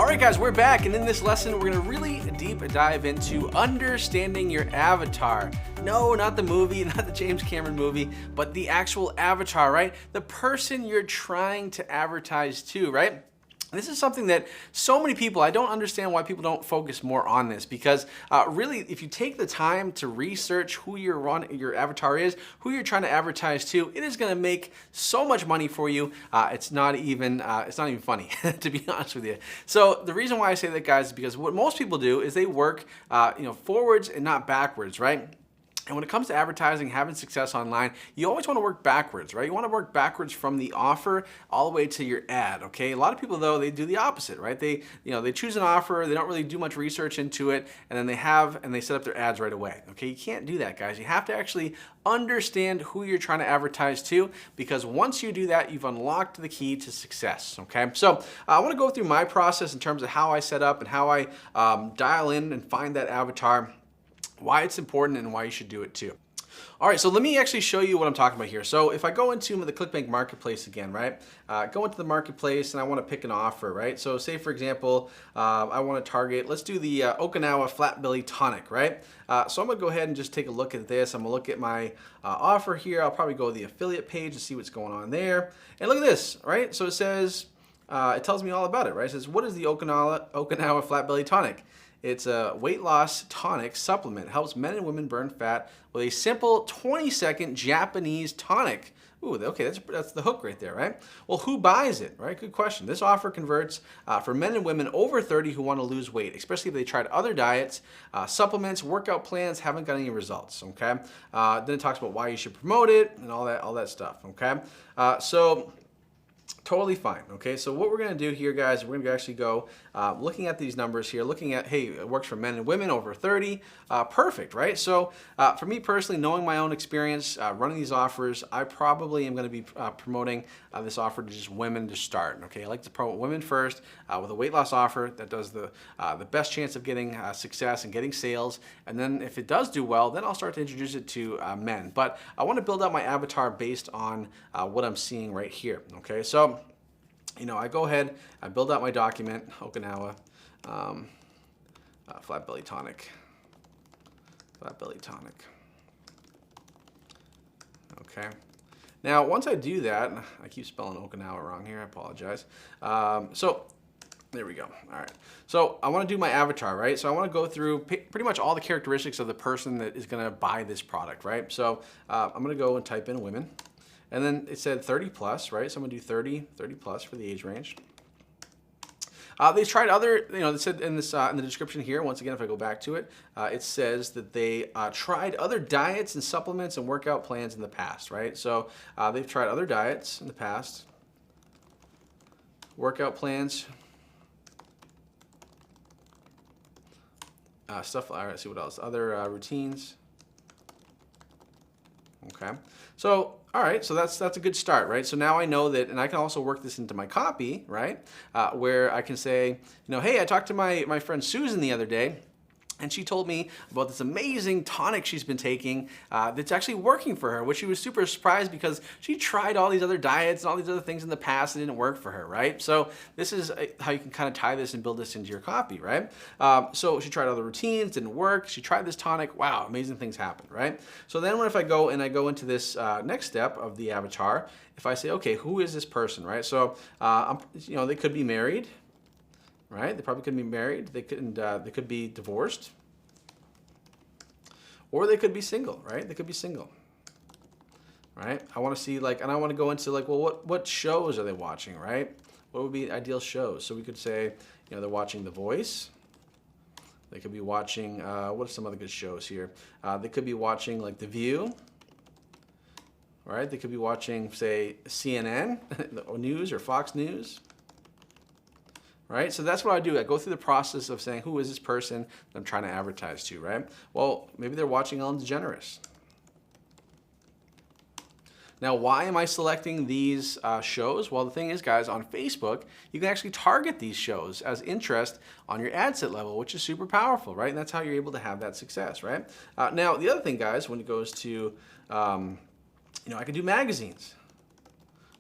Alright guys, we're back, and in this lesson we're going to really deep dive into understanding your avatar. No, not the movie, not the James Cameron movie, but the actual avatar, right? The person you're trying to advertise to, right? This is something that so many people, I don't understand why people don't focus more on this, because really, if you take the time to research who your avatar is, who you're trying to advertise to, it is going to make so much money for you. It's not even funny, to be honest with you. So the reason why I say that, guys, is because what most people do is they work, forwards and not backwards, right? And when it comes to advertising, having success online, you always want to work backwards, right? You want to work backwards from the offer all the way to your ad, okay? A lot of people, though, they do the opposite, right? They choose an offer, they don't really do much research into it, and then they set up their ads right away, okay? You can't do that, guys. You have to actually understand who you're trying to advertise to, because once you do that, you've unlocked the key to success, okay? So I want to go through my process in terms of how I set up and how I dial in and find that avatar, why it's important, and why you should do it too. All right, so let me actually show you what I'm talking about here. So if I go into the Clickbank marketplace again, right? Go into the marketplace and I want to pick an offer, right? So say, for example, I want to target, let's do the Okinawa Flat Belly Tonic, right? So I'm going to go ahead and just take a look at this. I'm going to look at my offer here. I'll probably go to the affiliate page and see what's going on there. And look at this, right? So it says, it tells me all about it, right? It says, what is the Okinawa Flat Belly Tonic? It's a weight loss tonic supplement. It helps men and women burn fat with a simple 20-second Japanese tonic. Ooh, okay, that's the hook right there, right? Well, who buys it, right? Good question. This offer converts for men and women over 30 who want to lose weight, especially if they tried other diets, supplements, workout plans, haven't got any results, okay? Then it talks about why you should promote it and all that stuff, okay? So totally fine, okay? So what we're gonna do here, guys, we're gonna actually go looking at these numbers here, looking at, hey, it works for men and women over 30, perfect, right? So for me personally, knowing my own experience, running these offers, I probably am gonna be promoting this offer to just women to start, okay? I like to promote women first with a weight loss offer that does the best chance of getting success and getting sales, and then if it does do well, then I'll start to introduce it to men. But I wanna build out my avatar based on what I'm seeing right here, okay? So I go ahead, I build out my document, Okinawa Flat Belly Tonic. Okay. Now, once I do that, I keep spelling Okinawa wrong here, I apologize. So there we go. All right. So I want to do my avatar, right? So I want to go through pretty much all the characteristics of the person that is going to buy this product, right? So I'm going to go and type in women. And then it said 30 plus, right? So I'm gonna do 30 plus for the age range. They tried other, it said in this in the description here, once again, if I go back to it, it says that they tried other diets and supplements and workout plans in the past, right? So they've tried other diets in the past, workout plans, stuff, all right, let's see what else, other routines. Okay, so all right, so that's a good start, right? So now I know that, and I can also work this into my copy, right? Where I can say, hey, I talked to my friend Susan the other day, and she told me about this amazing tonic she's been taking that's actually working for her, which she was super surprised because she tried all these other diets and all these other things in the past that didn't work for her, right? So this is how you can kind of tie this and build this into your copy, right? So she tried other routines, didn't work. She tried this tonic. Wow, amazing things happened, right? So then if I go into this next step of the avatar, if I say, okay, who is this person, right? So, they could be married, right? They probably could be married. They could be divorced, or they could be single, right? They could be single, right? I want to see and I want to go into well, what shows are they watching, right? What would be ideal shows? So we could say, they're watching The Voice. They could be watching, what are some other good shows here? They could be watching The View, right? They could be watching, say, CNN News or Fox News. Right? So that's what I do. I go through the process of saying, who is this person that I'm trying to advertise to, right? Well, maybe they're watching Ellen DeGeneres. Now, why am I selecting these shows? Well, the thing is, guys, on Facebook, you can actually target these shows as interest on your ad set level, which is super powerful, right? And that's how you're able to have that success, right? Now, the other thing, guys, when it goes to, I can do magazines,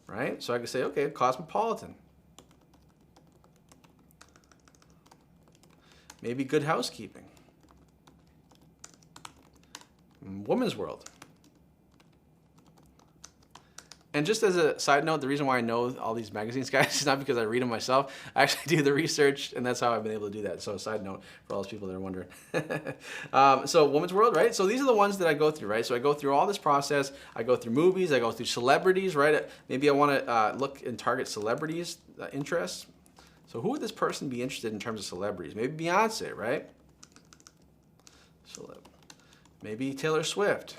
right? So I can say, okay, Cosmopolitan. Maybe Good Housekeeping. Women's World. And just as a side note, the reason why I know all these magazines, guys, is not because I read them myself. I actually do the research, and that's how I've been able to do that. So a side note for all those people that are wondering. So Women's World, right? So these are the ones that I go through, right? So I go through all this process. I go through movies. I go through celebrities, right? Maybe I want to look and target celebrities' interests. So who would this person be interested in terms of celebrities? Maybe Beyonce, right? Maybe Taylor Swift.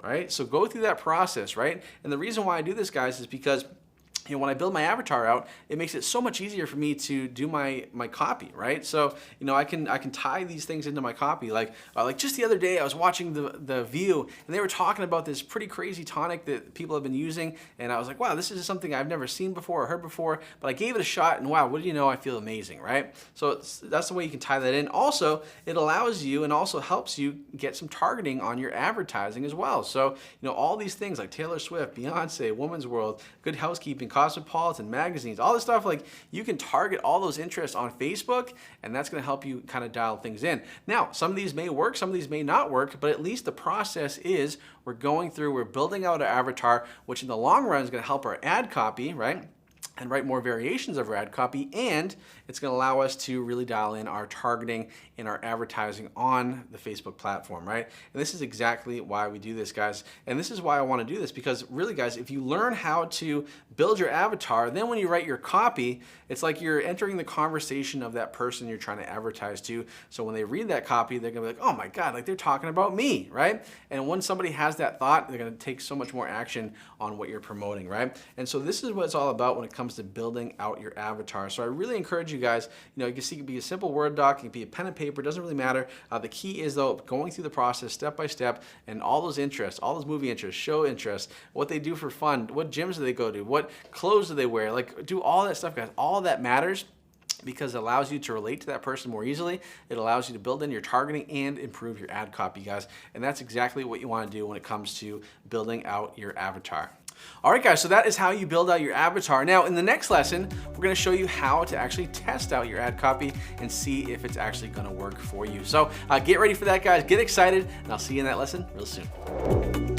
Right? So go through that process, right? And the reason why I do this, guys, is because when I build my avatar out, it makes it so much easier for me to do my copy, right? So, I can tie these things into my copy. Like just the other day, I was watching the View, and they were talking about this pretty crazy tonic that people have been using, and I was like, wow, this is something I've never seen before or heard before, but I gave it a shot, and wow, what do you know? I feel amazing, right? So that's the way you can tie that in. Also, it allows you and also helps you get some targeting on your advertising as well. So, all these things like Taylor Swift, Beyonce, Women's World, Good Housekeeping, Cosmopolitan, magazines, all this stuff, like you can target all those interests on Facebook, and that's going to help you kind of dial things in. Now, some of these may work, some of these may not work, but at least the process is we're building out our avatar, which in the long run is going to help our ad copy, right? And write more variations of our ad copy, and it's going to allow us to really dial in our targeting and our advertising on the Facebook platform, right? And this is exactly why we do this, guys. And this is why I want to do this, because really, guys, if you learn how to build your avatar, then when you write your copy, it's like you're entering the conversation of that person you're trying to advertise to. So when they read that copy, they're going to be like, oh my God, like they're talking about me, right? And when somebody has that thought, they're going to take so much more action on what you're promoting, right? And so this is what it's all about when it comes to building out your avatar. So I really encourage you guys, you can see it can be a simple Word doc, it can be a pen and paper, it doesn't really matter. The key is though, going through the process step by step, and all those interests, all those movie interests, show interests, what they do for fun, what gyms do they go to, what clothes do they wear, like do all that stuff, guys. All that matters, because it allows you to relate to that person more easily. It allows you to build in your targeting and improve your ad copy, guys. And that's exactly what you want to do when it comes to building out your avatar. All right, guys, so that is how you build out your avatar. Now, in the next lesson, we're going to show you how to actually test out your ad copy and see if it's actually going to work for you. So get ready for that, guys. Get excited, and I'll see you in that lesson real soon.